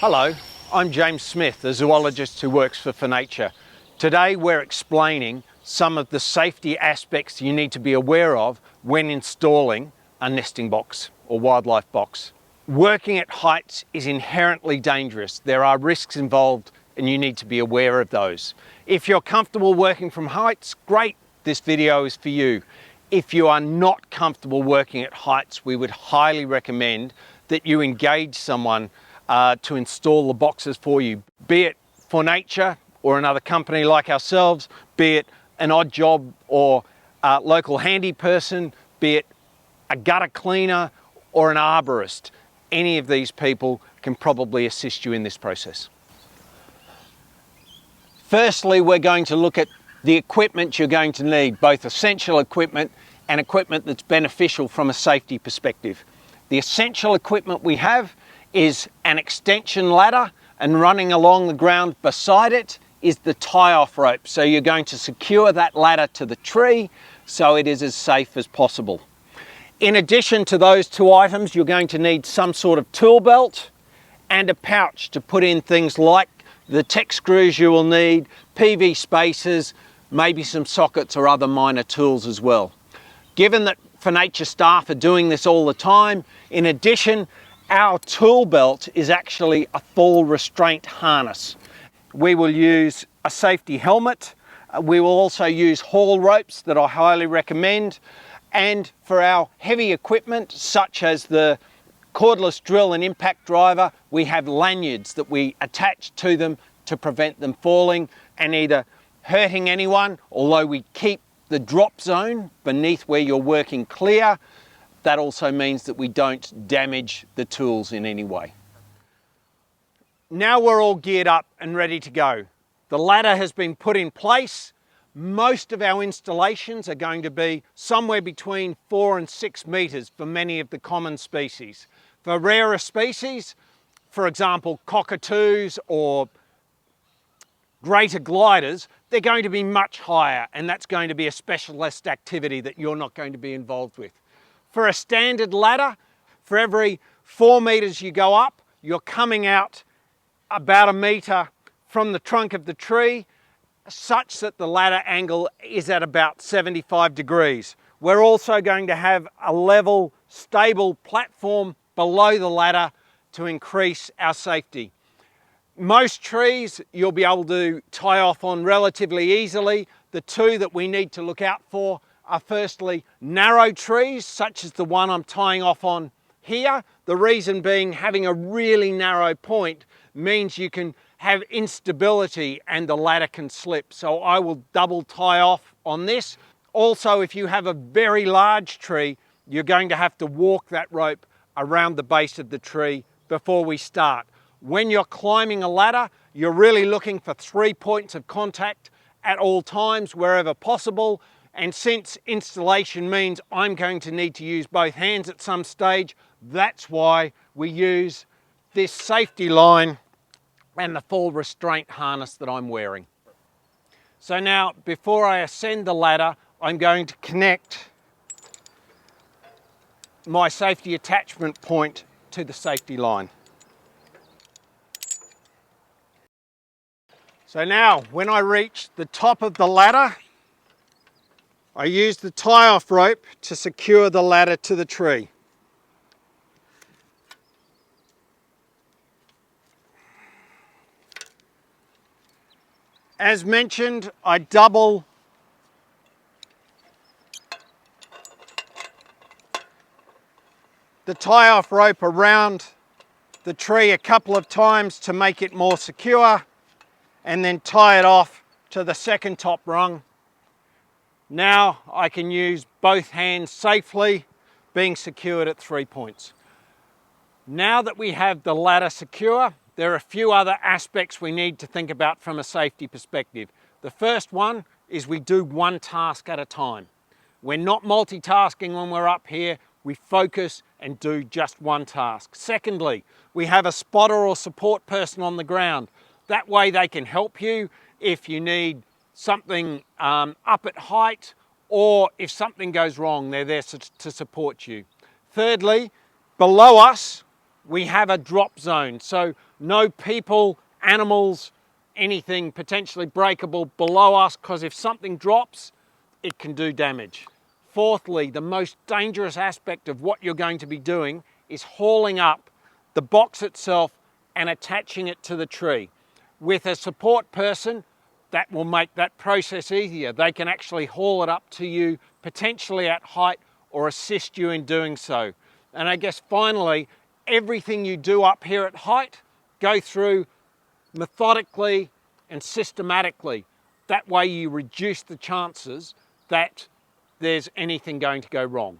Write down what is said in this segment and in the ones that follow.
Hello, I'm James Smith, a zoologist who works for fauNature. Today we're explaining some of the safety aspects you need to be aware of when installing a nesting box or wildlife box. Working at heights is inherently dangerous. There are risks involved and you need to be aware of those. If you're comfortable working from heights, great, this video is for you. If you are not comfortable working at heights, we would highly recommend that you engage someone to install the boxes for you, be it fauNature or another company like ourselves, be it an odd job or a local handy person, be it a gutter cleaner or an arborist. Any of these people can probably assist you in this process. Firstly, we're going to look at the equipment you're going to need, both essential equipment and equipment that's beneficial from a safety perspective. The essential equipment we have is an extension ladder, and running along the ground beside it is the tie-off rope. So you're going to secure that ladder to the tree so it is as safe as possible. In addition to those two items, you're going to need some sort of tool belt and a pouch to put in things like the tech screws you will need, PV spacers, maybe some sockets or other minor tools as well. Given that fauNature staff are doing this all the time, in addition, our tool belt is actually a full restraint harness. We will use a safety helmet. We will also use haul ropes that I highly recommend. And for our heavy equipment, such as the cordless drill and impact driver, we have lanyards that we attach to them to prevent them falling and either hurting anyone, although we keep the drop zone beneath where you're working clear. That also means that we don't damage the tools in any way. Now we're all geared up and ready to go. The ladder has been put in place. Most of our installations are going to be somewhere between 4 and 6 meters for many of the common species. For rarer species, for example, cockatoos or greater gliders, they're going to be much higher, and that's going to be a specialist activity that you're not going to be involved with. For a standard ladder, for every 4 meters you go up, you're coming out about 1 meter from the trunk of the tree, such that the ladder angle is at about 75 degrees. We're also going to have a level, stable platform below the ladder to increase our safety. Most trees you'll be able to tie off on relatively easily. The two that we need to look out for are firstly narrow trees, such as the one I'm tying off on here. The reason being, having a really narrow point means you can have instability and the ladder can slip. So I will double tie off on this. Also, if you have a very large tree, you're going to have to walk that rope around the base of the tree before we start. When you're climbing a ladder, you're really looking for 3 points of contact at all times, wherever possible. And since installation means I'm going to need to use both hands at some stage, that's why we use this safety line and the full restraint harness that I'm wearing. So now, before I ascend the ladder, I'm going to connect my safety attachment point to the safety line. So now, when I reach the top of the ladder, I use the tie-off rope to secure the ladder to the tree. As mentioned, I double the tie-off rope around the tree a couple of times to make it more secure, and then tie it off to the second top rung. Now I can use both hands safely, being secured at 3 points. Now that we have the ladder secure, there are a few other aspects we need to think about from a safety perspective. The first one is we do one task at a time. We're not multitasking when we're up here. We focus and do just one task. Secondly, we have a spotter or support person on the ground. That way they can help you if you need something up at height, or if something goes wrong, they're there to support you. Thirdly, below us, we have a drop zone, so no people, animals, anything potentially breakable below us, because if something drops, it can do damage. Fourthly, the most dangerous aspect of what you're going to be doing is hauling up the box itself and attaching it to the tree. With a support person, that will make that process easier. They can actually haul it up to you, potentially at height, or assist you in doing so. And I guess finally, everything you do up here at height, go through methodically and systematically. That way you reduce the chances that there's anything going to go wrong.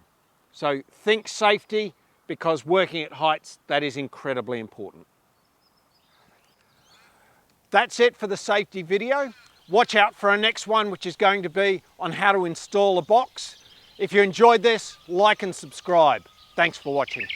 So think safety, because working at heights, that is incredibly important. That's it for the safety video. Watch out for our next one, which is going to be on how to install a box. If you enjoyed this, like and subscribe. Thanks for watching.